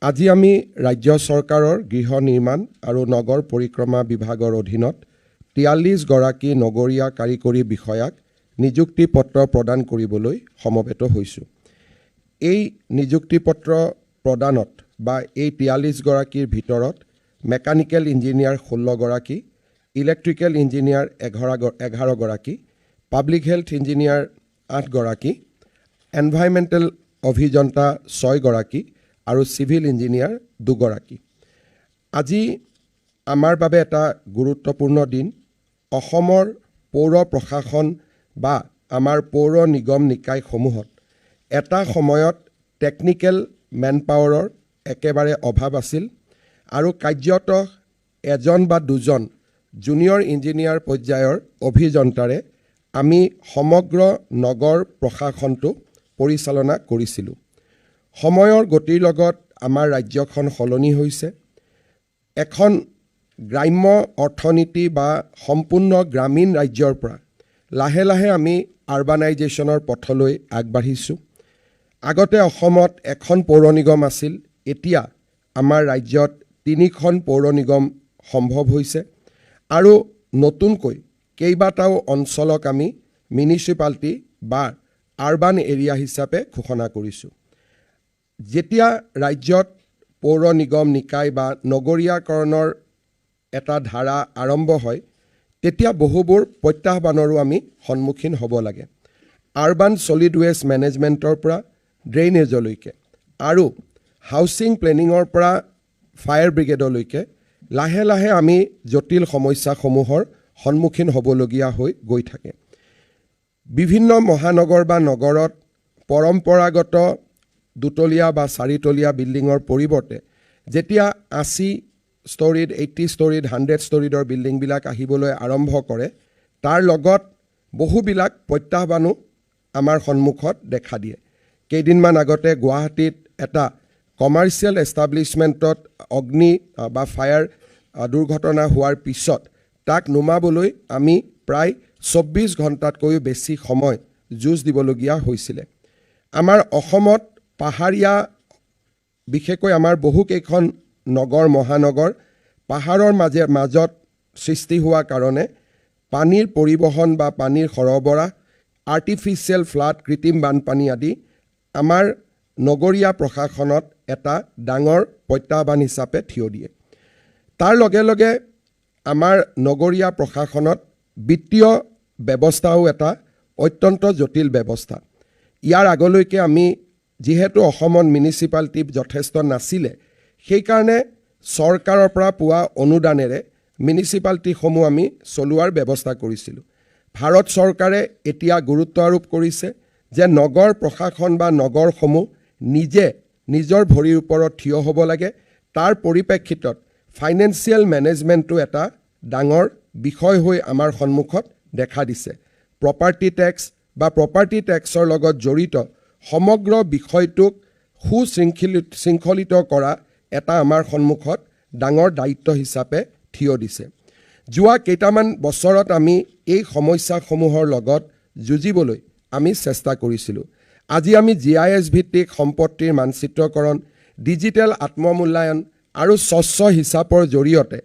আজি আমি ৰাজ্য চৰকাৰৰ গৃহ নিৰ্মাণ আৰু নগৰ পৰিক্ৰমা বিভাগৰ অধীনত 43 গৰাকী নগৰীয়া কাৰিকৰী বিষয়াক নিযুক্তি পত্ৰ প্ৰদান কৰিবলৈ সমবেত হৈছোঁ। এই নিযুক্তি পত্ৰ প্ৰদানত বা এই 43 গৰাকীৰ ভিতৰত মেকানিকেল ইঞ্জিনিয়াৰ 16 গৰাকী, ইলেক্ট্ৰিকেল ইঞ্জিনিয়াৰ 11 গৰাকী, পাব্লিক হেল্থ ইঞ্জিনিয়াৰ 8 গৰাকী, এনভাইৰনমেণ্টেল অভিযন্তা 6 গৰাকী আৰু সিভিল ইঞ্জিনিয়াৰ 2 গৰাকী। আজি আমাৰ বাবে এটা গুৰুত্বপূৰ্ণ দিন। অসমৰ পৌৰ প্ৰশাসন বা আমাৰ পৌৰ নিগম নিকায়সমূহত এটা সময়ত টেকনিকেল মেনপাৱাৰৰ একেবাৰে অভাৱ আছিল আৰু কাৰ্যত এজন বা দুজন জুনিয়ৰ ইঞ্জিনিয়াৰ পৰ্যায়ৰ অভিযন্তাৰে আমি সমগ্ৰ নগৰ প্ৰশাসনটো পৰিচালনা কৰিছিলোঁ। সময়ৰ গতিৰ লগত আমাৰ ৰাজ্যখন সলনি হৈছে। এখন গ্ৰাম্য অৰ্থনীতি বা সম্পূৰ্ণ গ্ৰামীণ ৰাজ্যৰ পৰা লাহে লাহে আমি আৰবানাইজেশ্যনৰ পথলৈ আগবাঢ়িছোঁ। আগতে অসমত এখন পৌৰ নিগম আছিল, এতিয়া আমাৰ ৰাজ্যত 3খন পৌৰ নিগম সম্ভৱ হৈছে আৰু নতুনকৈ কেইবাটাও অঞ্চলক আমি মিউনিচিপালিটি বা আৰবান এৰিয়া হিচাপে ঘোষণা কৰিছোঁ। যেতিয়া ৰাজ্যত পৌৰ নিগম নিকায় বা নগৰীয়াকৰণৰ এটা ধাৰা আৰম্ভ হয়, তেতিয়া বহুবোৰ প্ৰত্যাহ্বানৰো আমি সন্মুখীন হ'ব লাগে। আৰবান ছলিড ৱেষ্ট মেনেজমেণ্টৰ পৰা ড্ৰেইনেজলৈকে আৰু হাউচিং প্লেনিঙৰ পৰা ফায়াৰ ব্ৰিগেডলৈকে লাহে লাহে আমি জটিল সমস্যাসমূহৰ সন্মুখীন হ'বলগীয়া হৈ গৈ থাকে। বিভিন্ন মহানগৰ বা নগৰত পৰম্পৰাগত 2তলীয়া বা 4তলীয়া বিল্ডিঙৰ পৰিৱৰ্তে যেতিয়া 80 ষ্টৰীড, 80 ষ্টৰীড, 100 ষ্টৰীডৰ বিল্ডিংবিলাক আহিবলৈ আৰম্ভ কৰে, তাৰ লগত বহুবিলাক প্ৰত্যাহ্বানো আমাৰ সন্মুখত দেখা দিয়ে। কেইদিনমান আগতে গুৱাহাটীত এটা কমাৰ্চিয়েল এষ্টাব্লিছমেণ্টত অগ্নি বা ফায়াৰ দুৰ্ঘটনা হোৱাৰ পিছত তাক নুমাবলৈ আমি প্ৰায় 24 ঘণ্টাতকৈও বেছি সময় যুঁজ দিবলগীয়া হৈছিলে। আমাৰ অসমত পাহাৰীয়া, বিশেষকৈ আমাৰ বহুকেইখন নগৰ মহানগৰ পাহাৰৰ মাজত সৃষ্টি হোৱা কাৰণে পানীৰ পৰিবহণ বা পানীৰ সৰবৰাহ, আৰ্টিফিচিয়েল ফ্লাড, কৃত্ৰিম বানপানী আদি আমাৰ নগৰীয়া প্ৰশাসনত এটা ডাঙৰ প্ৰত্যাহ্বান হিচাপে থিয় দিয়ে। তাৰ লগে লগে আমাৰ নগৰীয়া প্ৰশাসনত বিত্তীয় ব্যৱস্থাও এটা অত্যন্ত জটিল ব্যৱস্থা। ইয়াৰ আগলৈকে আমি যিহেতু অসমত মিউনিচিপালিটি যথেষ্ট নাছিলে, সেইকাৰণে চৰকাৰৰ পৰা পোৱা অনুদানেৰে মিউনিচিপালিটিসমূহ আমি চলোৱাৰ ব্যৱস্থা কৰিছিলোঁ। ভাৰত চৰকাৰে এতিয়া গুৰুত্ব আৰোপ কৰিছে যে নগৰ প্ৰশাসন বা নগৰসমূহ নিজে নিজৰ ভৰিৰ ওপৰত থিয় হ'ব লাগে। তাৰ পৰিপ্ৰেক্ষিতত ফাইনেন্সিয়েল মেনেজমেণ্টটো এটা ডাঙৰ বিষয় হৈ আমাৰ সন্মুখত দেখা দিছে। প্ৰপাৰ্টি টেক্স বা প্ৰপাৰ্টি টেক্সৰ লগত জড়িত সমগ্ৰ বিষয়টোক সুশৃংখলিত কৰা এটা আমাৰ সন্মুখত ডাঙৰ দায়িত্ব হিচাপে থিয় দিছে। যোৱা কেইটামান বছৰত আমি এই সমস্যাসমূহৰ লগত যুঁজিবলৈ আমি চেষ্টা কৰিছিলোঁ। আজি আমি GIS ভিত্তিক সম্পত্তিৰ মানচিত্ৰকৰণ, ডিজিটেল আত্মমূল্যায়ন আৰু স্বচ্ছ হিচাপৰ জৰিয়তে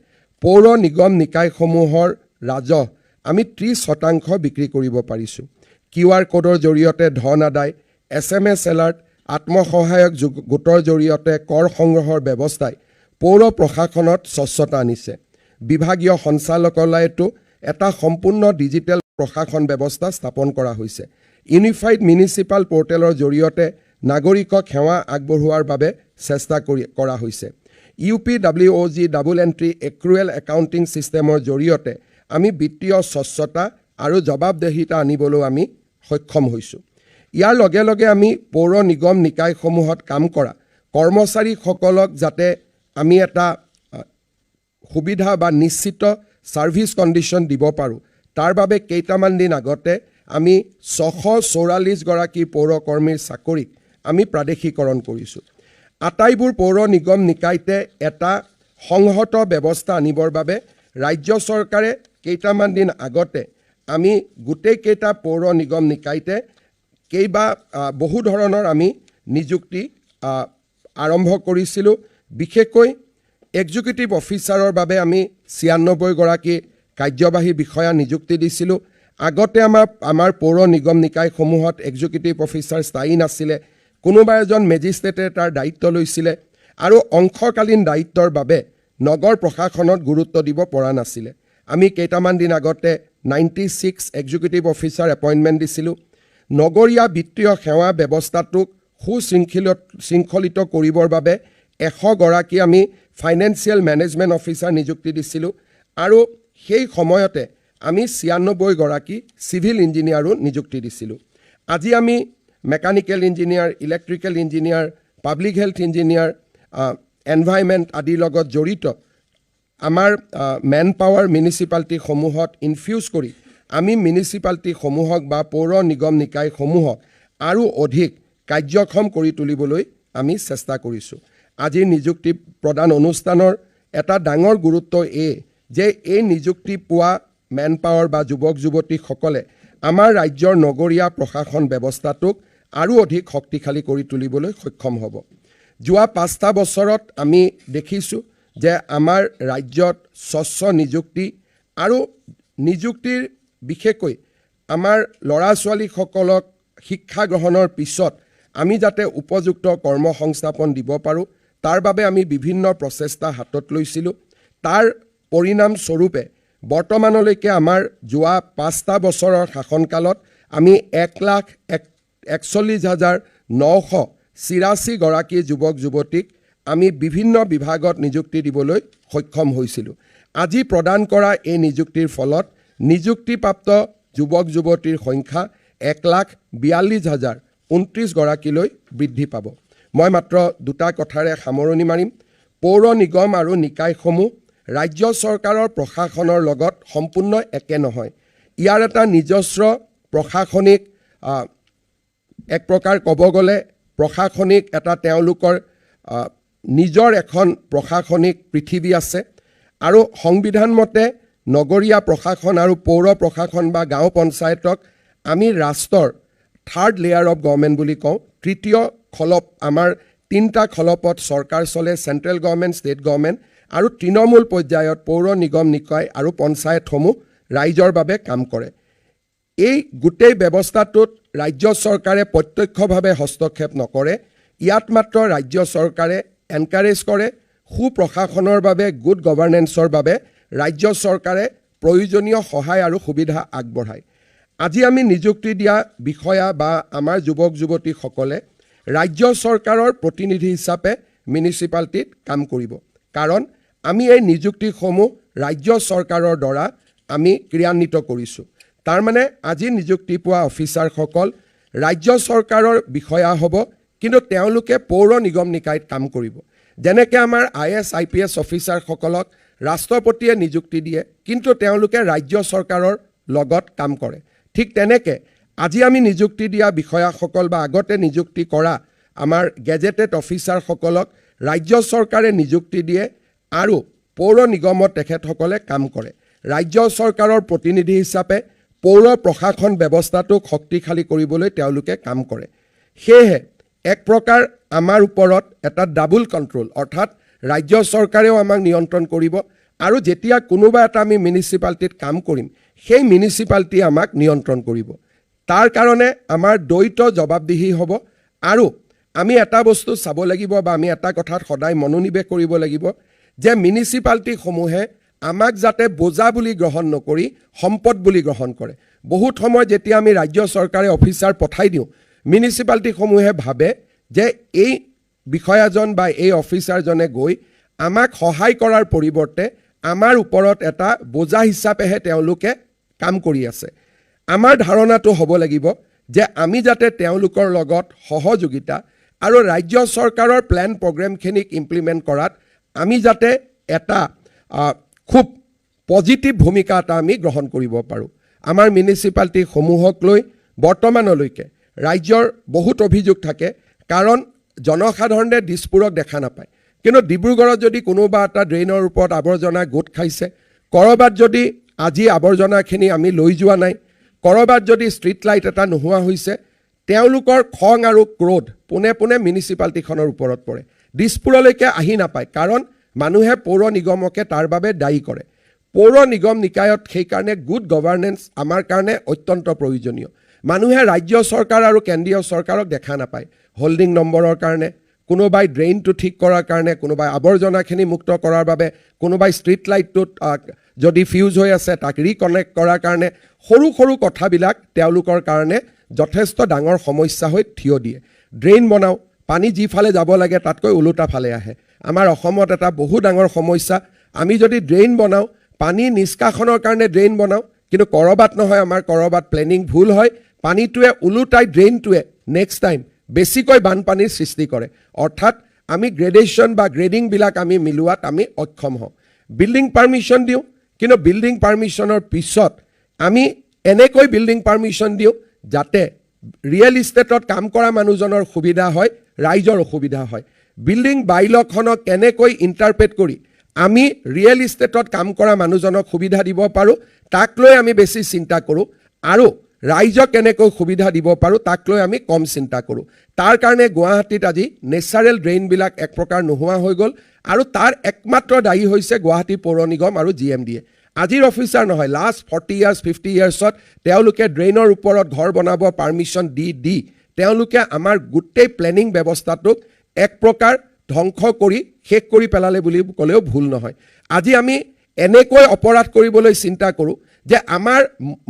পৌৰ নিগম নিকায়সমূহৰ ৰাজহ আমি 30% বিক্ৰী কৰিব পাৰিছোঁ। QR কোডৰ জৰিয়তে ধন আদায়, SMS এলাৰ্ট, আত্মসহায়ক গোটৰ জৰিয়তে কৰ সংগ্ৰহৰ ব্যৱস্থাই পৌৰ প্ৰশাসনত স্বচ্ছতা আনিছে। বিভাগীয় সঞ্চালকালয়তো এটা সম্পূৰ্ণ ডিজিটেল প্ৰশাসন ব্যৱস্থা স্থাপন কৰা হৈছে। ইউনিফাইড মিউনিচিপাল পৰ্টেলৰ জৰিয়তে নাগৰিকক সেৱা আগবঢ়োৱাৰ বাবে চেষ্টা কৰা হৈছে। UPWOG ডাবল এণ্ট্ৰি এক্ৰুৱেল একাউণ্টিং ছিষ্টেমৰ জৰিয়তে আমি বিত্তীয় স্বচ্ছতা আৰু জবাবদেহিতা আনিবলৈ আমি সক্ষম হৈছোঁ। ইয়াৰ লগে লগে আমি পৌৰ নিগম নিকায়সমূহত কাম কৰা কৰ্মচাৰীসকলক যাতে আমি এটা সুবিধা বা নিশ্চিত ছাৰ্ভিচ কণ্ডিশ্যন দিব পাৰোঁ, তাৰ বাবে কেইটামান দিন আগতে আমি 644 গৰাকী পৌৰ কৰ্মীৰ চাকৰিক আমি প্ৰাদেশিকৰণ কৰিছোঁ। আটাইবোৰ পৌৰ নিগম নিকায়তে এটা সংহত ব্যৱস্থা আনিবৰ বাবে ৰাজ্য চৰকাৰে কেইটামান দিন আগতে আমি গোটেইকেইটা পৌৰ নিগম নিকায়তে বহু ধৰণৰ আমি নিযুক্তি আৰম্ভ কৰিছিলোঁ। বিশেষকৈ এক্সিকিউটিভ অফিচাৰৰ বাবে আমি ৯৬ গৰাকী কাৰ্যবাহী বিষয়া নিযুক্তি দিছিলোঁ। আগতে আমাৰ পৌৰ নিগম নিকায়সমূহত এক্সিকিউটিভ অফিচাৰ স্থায়ী নাছিলে। কোনোবা এজন মেজিষ্ট্ৰেটে তাৰ দায়িত্ব লৈছিলে আৰু অংশকালীন দায়িত্বৰ বাবে নগৰ প্ৰশাসনত গুৰুত্ব দিব পৰা নাছিলে। আমি কেইটামান দিন আগতে 96 এক্সিকিউটিভ অফিচাৰ এপইণ্টমেণ্ট দিছিলোঁ। নগৰীয়া বিত্তীয় সেৱা ব্যৱস্থাটোক সুশৃংখলিত কৰিবৰ বাবে 100 গৰাকী আমি ফাইনেন্সিয়েল মেনেজমেণ্ট অফিচাৰ নিযুক্তি দিছিলোঁ আৰু সেই সময়তে আমি ৯৬ গৰাকী চিভিল ইঞ্জিনিয়াৰো নিযুক্তি দিছিলোঁ। আজি আমি mechanical engineer, electrical engineer, public health engineer, environment আদিৰ লগত জড়িত আমাৰ মেন পাৱাৰ মিউনিচিপালিটিসমূহত ইনফিউজ কৰি আমি মিউনিচিপালিটিসমূহক বা পৌৰ নিগম নিকায়সমূহক আৰু অধিক কাৰ্যক্ষম কৰি তুলিবলৈ আমি চেষ্টা কৰিছোঁ। আজিৰ নিযুক্তি প্ৰদান অনুষ্ঠানৰ এটা ডাঙৰ গুৰুত্ব যে এই নিযুক্তি পোৱা মেন পাৱাৰ বা যুৱক যুৱতীসকলে আমাৰ ৰাজ্যৰ নগৰীয়া প্ৰশাসন ব্যৱস্থাটোক আৰু অধিক শক্তিশালী কৰি তুলিবলৈ সক্ষম হ'ব। যোৱা 5টা বছৰত আমি দেখিছোঁ যে আমাৰ ৰাজ্যত স্বচ্ছ নিযুক্তি আৰু নিযুক্তিৰ বিশেষকৈ আমাৰ ল'ৰা ছোৱালীসকলক শিক্ষা গ্ৰহণৰ পিছত আমি যাতে উপযুক্ত কৰ্মসংস্থাপন দিব পাৰোঁ তাৰ বাবে আমি বিভিন্ন প্ৰচেষ্টা হাতত লৈছিলোঁ। তাৰ পৰিণামস্বৰূপে বৰ্তমানলৈকে আমাৰ যোৱা 5টা বছৰৰ শাসনকালত আমি 1,41,984 গৰাকী যুৱক যুৱতীক আমি বিভিন্ন বিভাগত নিযুক্তি দিবলৈ সক্ষম হৈছিলোঁ। আজি প্ৰদান কৰা এই নিযুক্তিৰ ফলত নিযুক্তিপ্ৰাপ্ত যুৱক যুৱতীৰ সংখ্যা 1,42,029 গৰাকীলৈ বৃদ্ধি পাব। মই মাত্ৰ দুটা কথাৰে সামৰণি মাৰিম। পৌৰ নিগম আৰু নিকায়সমূহ ৰাজ্য চৰকাৰৰ প্ৰশাসনৰ লগত সম্পূৰ্ণ একে নহয়। ইয়াৰ এটা নিজস্ব প্ৰশাসনিক এক প্ৰকাৰ ক'ব গ'লে প্ৰশাসনিক এটা তেওঁলোকৰ নিজৰ এখন প্ৰশাসনিক পৃথিৱী আছে আৰু সংবিধান মতে নগৰীয়া প্ৰশাসন আৰু পৌৰ প্ৰশাসন বা গাঁও পঞ্চায়তক আমি ৰাষ্ট্ৰৰ থাৰ্ড লেয়াৰ অফ গভৰ্ণমেণ্ট বুলি কওঁ। তৃতীয় খলপ আমাৰ 3টা খলপত চৰকাৰ চলে, চেণ্ট্ৰেল গভৰ্ণমেণ্ট, ষ্টেট গভৰ্ণমেণ্ট আৰু তৃণমূল পৰ্যায়ত পৌৰ নিগম নিকায় আৰু পঞ্চায়তসমূহ ৰাইজৰ বাবে কাম কৰে। এই গোটেই ব্যৱস্থাটোত ৰাজ্য চৰকাৰে প্ৰত্যক্ষভাৱে হস্তক্ষেপ নকৰে। ইয়াত মাত্ৰ ৰাজ্য চৰকাৰে এনকাৰেজ কৰে। সুপ্ৰশাসনৰ বাবে, গুড গভাৰ্নেন্সৰ বাবে ৰাজ্য চৰকাৰে প্ৰয়োজনীয় সহায় আৰু সুবিধা আগবঢ়ায়। আজি আমি নিযুক্তি দিয়া বিষয়া বা আমাৰ যুৱক যুৱতীসকলে ৰাজ্য চৰকাৰৰ প্ৰতিনিধি হিচাপে মিউনিচিপালিটিত কাম কৰিব। কাৰণ আমি এই নিযুক্তিসমূহ ৰাজ্য চৰকাৰৰ দ্বাৰা আমি ক্ৰিয়ান্বিত কৰিছোঁ। তাৰমানে আজি নিযুক্তি পোৱা অফিচাৰসকল ৰাজ্য চৰকাৰৰ বিষয়া হ'ব, কিন্তু তেওঁলোকে পৌৰ নিগম নিকায়ত কাম কৰিব। যেনেকৈ আমাৰ IAS IPS অফিচাৰসকলক ৰাষ্ট্ৰপতিয়ে নিযুক্তি দিয়ে, কিন্তু তেওঁলোকে ৰাজ্য চৰকাৰৰ লগত কাম কৰে। ঠিক তেনেকৈ আজি আমি নিযুক্তি দিয়া বিষয়াসকল বা আগতে নিযুক্তি কৰা আমাৰ গেজেটেড অফিচাৰসকলক ৰাজ্য চৰকাৰে নিযুক্তি দিয়ে আৰু পৌৰ নিগমত তেখেতসকলে কাম কৰে। ৰাজ্য চৰকাৰৰ প্ৰতিনিধি হিচাপে পৌৰ প্ৰশাসন ব্যৱস্থাটোক শক্তিশালী কৰিবলৈ তেওঁলোকে কাম কৰে। সেয়েহে এক প্ৰকাৰ আমাৰ ওপৰত এটা ডাবল কণ্ট্ৰল, অৰ্থাৎ ৰাজ্য চৰকাৰেও আমাক নিয়ন্ত্ৰণ কৰিব আৰু যেতিয়া কোনোবা এটা আমি মিউনিচিপালিটিত কাম কৰিম সেই মিউনিচিপালিটিয়ে আমাক নিয়ন্ত্ৰণ কৰিব। তাৰ কাৰণে আমাৰ দ্বৈত জবাবদিহি হ'ব আৰু আমি এটা বস্তু চাব লাগিব বা আমি এটা কথাত সদায় মনোনিৱেশ কৰিব লাগিব যে মিউনিচিপালিটিসমূহে আমাক যাতে বোজা বুলি গ্ৰহণ নকৰি সম্পদ বুলি গ্ৰহণ কৰে। বহুত সময় যেতিয়া আমি ৰাজ্য চৰকাৰে অফিচাৰ পঠাই দিওঁ, মিউনিচিপালিটিসমূহে ভাবে যে এই বিষয়াজন বা এই অফিচাৰজনে গৈ আমাক সহায় কৰাৰ পৰিৱৰ্তে আমাৰ ওপৰত এটা বোজা হিচাপেহে তেওঁলোকে কাম কৰি আছে। আমাৰ ধাৰণাটো হ'ব লাগিব যে আমি যাতে তেওঁলোকৰ লগত সহযোগিতা আৰু ৰাজ্য চৰকাৰৰ প্লেন প্ৰগ্ৰেমখিনিক ইমপ্লিমেণ্ট কৰাত আমি যাতে এটা খুব পজিটিভ ভূমিকা এটা আমি গ্ৰহণ কৰিব পাৰোঁ। আমাৰ মিউনিচিপালিটিসমূহক লৈ বৰ্তমানলৈকে ৰাজ্যৰ বহুত অভিযোগ থাকে, কাৰণ জনসাধাৰণে দিছপুৰক দেখা নাপায়। কিন্তু ডিব্ৰুগড়ত যদি কোনোবা এটা ড্ৰেইনৰ ওপৰত আৱৰ্জনা গোট খাইছে, ক'ৰবাত যদি আজি আৱৰ্জনাখিনি আমি লৈ যোৱা নাই, ক'ৰবাত যদি ষ্ট্ৰীট লাইট এটা নোহোৱা হৈছে, তেওঁলোকৰ খং আৰু ক্ৰোধ পোনে পোনে মিউনিচিপালিটিখনৰ ওপৰত পৰে। দিছপুৰলৈকে আহি নাপায়, কাৰণ মানুহে পৌৰ নিগমকে তাৰ বাবে দায়ী কৰে। পৌৰ নিগম নিকায়ত সেইকাৰণে গুড গভাৰ্নেন্স আমাৰ কাৰণে অত্যন্ত প্ৰয়োজনীয়। মানুহে ৰাজ্য চৰকাৰ আৰু কেন্দ্ৰীয় চৰকাৰক দেখা নাপায় হোল্ডিং নম্বৰৰ কাৰণে, কোনোবাই ড্ৰেইনটো ঠিক কৰাৰ কাৰণে, কোনোবাই আৱৰ্জনাখিনি মুক্ত কৰাৰ বাবে, কোনোবাই ষ্ট্ৰীট লাইটটোত যদি ফিউজ হৈ আছে তাক ৰিকনেক্ট কৰাৰ কাৰণে। সৰু সৰু কথাবিলাক তেওঁলোকৰ কাৰণে যথেষ্ট ডাঙৰ সমস্যা হৈ থিয় দিয়ে। ড্ৰেইন বনাওঁ, পানী যিফালে যাব লাগে তাতকৈ ওলোটা ফালে আহে। আমাৰ অসমত এটা বহু ডাঙৰ সমস্যা, আমি যদি ড্ৰেইন বনাওঁ, পানী নিষ্কাশনৰ কাৰণে ড্ৰেইন বনাওঁ, কিন্তু ক'ৰবাত নহয়, আমাৰ ক'ৰবাত প্লেনিং ভুল হয়, পানীটোৱে ওলোটাই ড্ৰেইনটোৱে নেক্সট টাইম বেছিকৈ বানপানীৰ সৃষ্টি কৰে। অৰ্থাৎ আমি গ্ৰেডেশ্যন বা গ্ৰেডিংবিলাক আমি মিলোৱাত আমি অক্ষম হওঁ। বিল্ডিং পাৰ্মিশ্যন দিওঁ, কিন্তু বিল্ডিং পাৰ্মিশ্যনৰ পিছত আমি এনেকৈ বিল্ডিং পাৰ্মিশ্যন দিওঁ যাতে ৰিয়েল ইষ্টেটত কাম কৰা মানুহজনৰ সুবিধা হয়, ৰাইজৰ অসুবিধা হয়। বিল্ডিং বাইলখনক কেনেকৈ ইণ্টাৰপ্ৰেট কৰি আমি ৰিয়েল ইষ্টেটত কাম কৰা মানুহজনক সুবিধা দিব পাৰোঁ তাক লৈ আমি বেছি চিন্তা কৰোঁ, আৰু ৰাইজক কেনেকৈ সুবিধা দিব পাৰোঁ তাক লৈ আমি কম চিন্তা কৰোঁ। তাৰ কাৰণে গুৱাহাটীত আজি নেচাৰেল ড্ৰেইনবিলাক এক প্ৰকাৰ নোহোৱা হৈ গ'ল, আৰু তাৰ একমাত্ৰ দায়ী হৈছে গুৱাহাটী পৌৰ নিগম আৰু GMDA। আজিৰ অফিচাৰ নহয়, লাষ্ট 40 years 50 yearsত তেওঁলোকে ড্ৰেইনৰ ওপৰত ঘৰ বনাব পাৰ্মিশ্যন দি তেওঁলোকে আমাৰ গোটেই প্লেনিং ব্যৱস্থাটোক এক প্ৰকাৰ ধ্বংস কৰি শেষ কৰি পেলালে বুলি ক'লেও ভুল নহয়। আজি আমি এনেকৈ অপৰাধ কৰিবলৈ চিন্তা কৰোঁ যে আমাৰ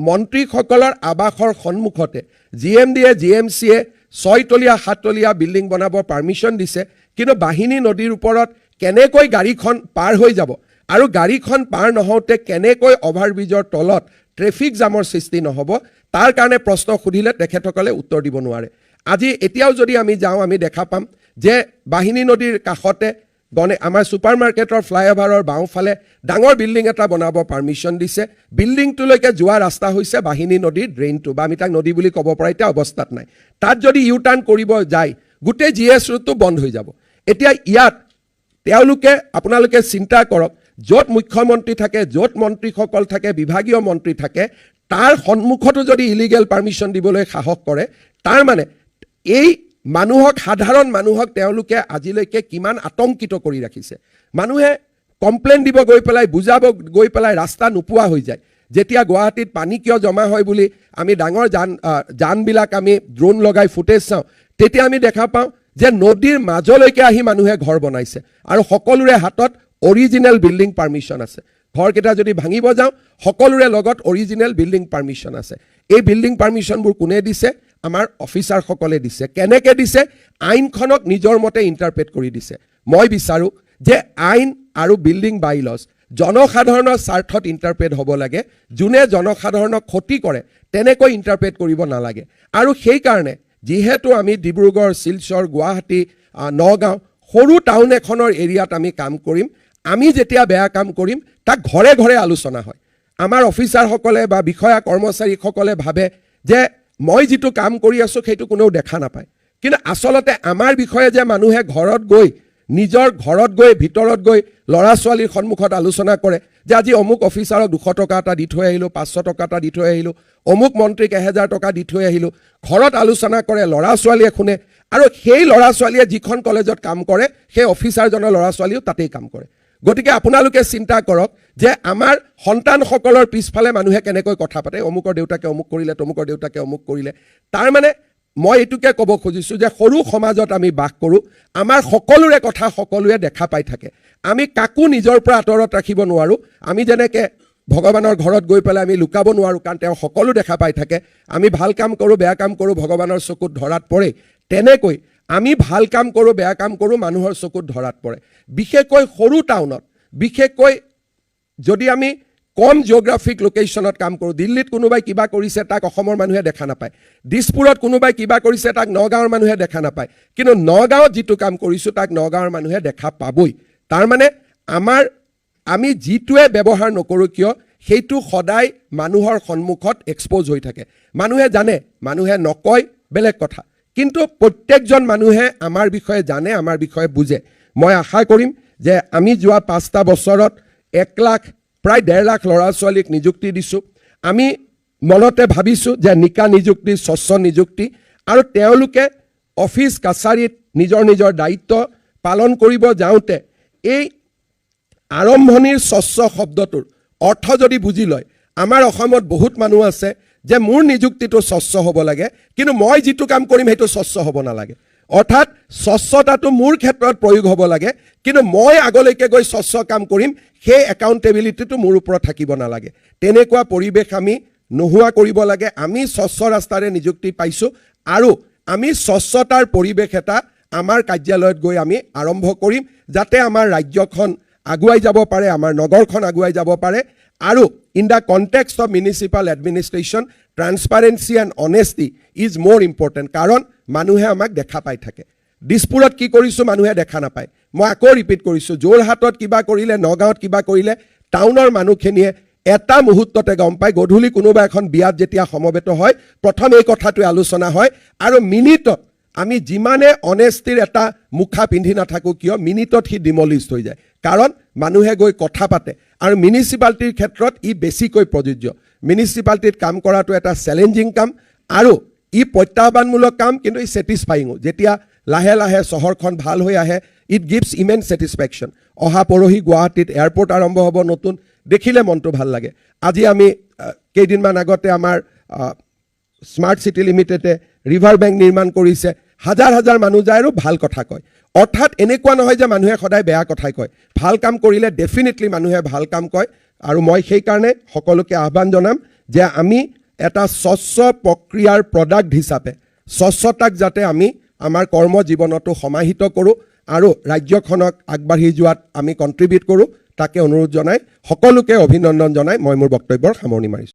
মন্ত্ৰীসকলৰ আৱাসৰ সন্মুখতে GMDA GMCয়ে 6 তলীয়া 7 তলীয়া বিল্ডিং বনাব পাৰ্মিশ্যন দিছে, কিন্তু বাহিনী নদীৰ ওপৰত কেনেকৈ গাড়ীখন পাৰ হৈ যাব আৰু গাড়ীখন পাৰ নহওঁতে কেনেকৈ অভাৰব্ৰিজৰ তলত ট্ৰেফিক জামৰ সৃষ্টি নহ'ব, তাৰ কাৰণে প্ৰশ্ন সুধিলে তেখেতসকলে উত্তৰ দিব নোৱাৰে। আজি এতিয়াও যদি আমি যাওঁ, আমি দেখা পাম যে বাহিনী নদীৰ কাষতে আমাৰ ছুপাৰ মাৰ্কেটৰ ফ্লাইঅভাৰৰ বাওঁফালে ডাঙৰ বিল্ডিং এটা বনাব পাৰ্মিশ্যন দিছে। বিল্ডিংটোলৈকে যোৱা ৰাস্তা হৈছে বাহিনী নদীৰ ড্ৰেইনটো, বা আমি তাক নদী বুলি ক'ব পৰা এতিয়া অৱস্থাত নাই। তাত যদি ইউ টাৰ্ণ কৰিব যায় গোটেই GS ৰোডটো বন্ধ হৈ যাব। এতিয়া ইয়াত আপোনালোকে চিন্তা কৰক, য'ত মুখ্যমন্ত্ৰী থাকে, য'ত মন্ত্ৰীসকল থাকে, বিভাগীয় মন্ত্ৰী থাকে, তাৰ সন্মুখতো যদি ইলিগেল পাৰ্মিশ্যন দিবলৈ সাহস কৰে, তাৰ মানে এই সাধাৰণ মানুহক তেওঁলোকে আজিলৈকে কিমান আতংকিত কৰি ৰাখিছে। মানুহে কমপ্লেইন দিব গৈ পেলাই, বুজাব গৈ পেলাই ৰাস্তা নোপোৱা হৈ যায়। যেতিয়া গুৱাহাটীত পানী কিয় জমা হয় বুলি আমি ডাঙৰ যানবিলাক আমি ড্ৰোন লগাই ফুটেজ চাওঁ, তেতিয়া আমি দেখা পাওঁ যে নদীৰ মাজলৈকে আহি মানুহে ঘৰ বনাইছে, আৰু সকলোৰে হাতত অৰিজিনেল বিল্ডিং পাৰ্মিশ্যন আছে। ঘৰকেইটা যদি ভাঙিব যাওঁ, সকলোৰে লগত অৰিজিনেল বিল্ডিং পাৰ্মিশ্যন আছে। এই বিল্ডিং পাৰ্মিশ্যনবোৰ কোনে দিছে? আমাৰ অফিচাৰসকলে দিছে। কেনেকৈ দিছে? আইনখনক নিজৰ মতে ইণ্টাৰপ্ৰেট কৰি দিছে। মই বিচাৰোঁ যে আইন আৰু বিল্ডিং বাইলছ জনসাধাৰণৰ স্বাৰ্থত ইণ্টাৰপ্ৰেট হ'ব লাগে। যোনে জনসাধাৰণক ক্ষতি কৰে তেনেকৈ ইণ্টাৰপ্ৰেট কৰিব নালাগে। আৰু সেইকাৰণে যিহেতু আমি ডিব্ৰুগড়, শিলচৰ, গুৱাহাটী, নগাঁও সৰু টাউন এখনৰ এৰিয়াত আমি কাম কৰিম, আমি যেতিয়া বেয়া কাম কৰিম তাক ঘৰে ঘৰে আলোচনা হয়। আমাৰ অফিচাৰসকলে বা বিষয়া কৰ্মচাৰীসকলে ভাবে যে মই যিটো কাম কৰি আছোঁ সেইটো কোনেও দেখা নাপায়, কিন্তু আচলতে আমাৰ বিষয়ে যে মানুহে ঘৰত গৈ, নিজৰ ঘৰত গৈ, ভিতৰত গৈ ল'ৰা ছোৱালীৰ সন্মুখত আলোচনা কৰে যে আজি অমুক অফিচাৰক 200 টকা এটা দি থৈ আহিলোঁ, 500 টকা এটা দি থৈ আহিলোঁ, অমুক মন্ত্ৰীক 1000 টকা দি থৈ আহিলোঁ, ঘৰত আলোচনা কৰে, ল'ৰা ছোৱালীয়ে শুনে, আৰু সেই ল'ৰা ছোৱালীয়ে যিখন কলেজত কাম কৰে সেই অফিচাৰজনৰ ল'ৰা ছোৱালীও তাতেই কাম কৰে। গতিকে আপোনালোকে চিন্তা কৰক যে আমাৰ সন্তানসকলৰ পিছফালে মানুহে কেনেকৈ কথা পাতে, অমুকৰ দেউতাকে অমুক কৰিলে, তমুকৰ দেউতাকে অমুক কৰিলে। তাৰ মানে মই এইটোকে ক'ব খুজিছোঁ যে সৰু সমাজত আমি বাস কৰোঁ, আমাৰ সকলোৰে কথা সকলোৱে দেখা পাই থাকে। আমি কাকো নিজৰ পৰা আঁতৰত ৰাখিব নোৱাৰোঁ। আমি যেনেকৈ ভগৱানৰ ঘৰত গৈ পেলাই আমি লুকাব নোৱাৰোঁ, কাৰণ তেওঁ সকলো দেখা পাই থাকে। আমি ভাল কাম কৰোঁ, বেয়া কাম কৰোঁ, ভগৱানৰ চকুত ধৰাত পৰে। তেনেকৈ আমি ভাল কাম কৰোঁ, বেয়া কাম কৰোঁ, মানুহৰ চকুত ধৰাত পৰে। বিশেষকৈ সৰু টাউনত, বিশেষকৈ যদি আমি কম জিঅ'গ্ৰাফিক লোকেশ্যনত কাম কৰোঁ, দিল্লীত কোনোবাই কিবা কৰিছে তাক অসমৰ মানুহে দেখা নাপায়, দিছপুৰত কোনোবাই কিবা কৰিছে তাক নগাঁৱৰ মানুহে দেখা নাপায়, কিন্তু নগাঁৱত যিটো কাম কৰিছোঁ তাক নগাঁৱৰ মানুহে দেখা পাবই। তাৰমানে আমি যিটোৱে ব্যৱহাৰ নকৰোঁ কিয় সেইটো সদায় মানুহৰ সন্মুখত এক্সপ'জ হৈ থাকে। মানুহে জানে, মানুহে নকয় বেলেগ কথা, কিন্তু প্ৰত্যেকজন মানুহে আমাৰ বিষয়ে জানে, আমাৰ বিষয়ে বুজে। মই আশা কৰিম যে আমি যোৱা 5টা বছৰত 1 লাখ প্ৰায় 1.5 লাখ ল'ৰা ছোৱালীক নিযুক্তি দিছোঁ। আমি মনতে ভাবিছোঁ যে নিকা নিযুক্তি, স্বচ্ছ নিযুক্তি, আৰু তেওঁলোকে অফিচ কাছাৰীত নিজৰ নিজৰ দায়িত্ব পালন কৰিব যাওঁতে এই আৰম্ভণিৰ স্বচ্ছ শব্দটোৰ অৰ্থ যদি বুজি লয়, আমাৰ অসমত বহুত মানুহ আছে যে মোৰ নিযুক্তিটো স্বচ্ছ হ'ব লাগে, কিন্তু মই যিটো কাম কৰিম সেইটো স্বচ্ছ হ'ব নালাগে। অৰ্থাৎ স্বচ্ছতাটো মোৰ ক্ষেত্ৰত প্ৰয়োগ হ'ব লাগে, কিন্তু মই আগলৈকে গৈ স্বচ্ছ কাম কৰিম সেই একাউণ্টেবিলিটিটো মোৰ ওপৰত থাকিব নালাগে। তেনেকুৱা পৰিৱেশ আমি নোহোৱা কৰিব লাগে। আমি স্বচ্ছ ৰাস্তাৰে নিযুক্তি পাইছোঁ আৰু আমি স্বচ্ছতাৰ পৰিৱেশ এটা আমাৰ কাৰ্যালয়ত গৈ আমি আৰম্ভ কৰিম, যাতে আমাৰ ৰাজ্যখন আগুৱাই যাব পাৰে, আমাৰ নগৰখন আগুৱাই যাব পাৰে। আৰু in the context of municipal administration transparency and honesty is more important. কাৰণ মানুহে আমাক দেখা পাই থাকে। দিছপুৰত কি কৰিছোঁ মানুহে দেখা নাপায়। মই আকৌ ৰিপিট কৰিছোঁ, যোৰহাটত কিবা কৰিলে, নগাঁৱত কিবা কৰিলে টাউনৰ মানুহখিনিয়ে এটা মুহূৰ্ততে গম পায়। গধূলি কোনোবা এখন বিয়াত যেতিয়া সমবেত হয়, প্ৰথম এই কথাটোৱে আলোচনা হয় আৰু মিনিটত আমি যিমানে অনেষ্টিৰ এটা মুখা পিন্ধি নাথাকোঁ কিয়, মিনিটত সি ডিমলিষ্ট হৈ যায়। কাৰণ মানুহে গৈ কথা পাতে আৰু মিউনিচিপালিটিৰ ক্ষেত্ৰত ই বেছিকৈ প্ৰযোজ্য। মিউনিচিপালিটিত কাম কৰাটো এটা চেলেঞ্জিং কাম আৰু ই প্ৰত্যাহ্বানমূলক কাম, কিন্তু ই ছেটিছফাইঙো। যেতিয়া লাহে লাহে চহৰখন ভাল হৈ আহে, ইট গিভছ ইমেন ছেটিছফেকশ্যন। অহা পৰহি গুৱাহাটীত এয়াৰপৰ্ট আৰম্ভ হ'ব নতুন, দেখিলে মনটো ভাল লাগে। আজি আমি কেইদিনমান আগতে আমাৰ স্মাৰ্ট চিটি লিমিটেডে ৰিভাৰ বেংক নিৰ্মাণ কৰিছে। হাজাৰ হাজাৰ মানুহ যায় আৰু ভাল কথা কয়। অৰ্থাৎ এনেকুৱা নহয় যে মানুহে সদায় বেয়া কথাই কয়। ভাল কাম কৰিলে ডেফিনেটলি মানুহে ভাল কাম কয়। আৰু মই সেইকাৰণে সকলোকে আহ্বান জনাম যে আমি এটা স্বচ্ছ প্ৰক্ৰিয়াৰ প্ৰডাক্ট হিচাপে স্বচ্ছতাক যাতে আমি আমাৰ কৰ্ম জীৱনতো সমাহিত কৰোঁ আৰু ৰাজ্যখনক আগবাঢ়ি যোৱাত আমি কণ্ট্ৰিবিউট কৰোঁ, তাকে অনুৰোধ জনাই সকলোকে অভিনন্দন জনাই মই মোৰ বক্তব্যৰ সামৰণি মাৰিছোঁ।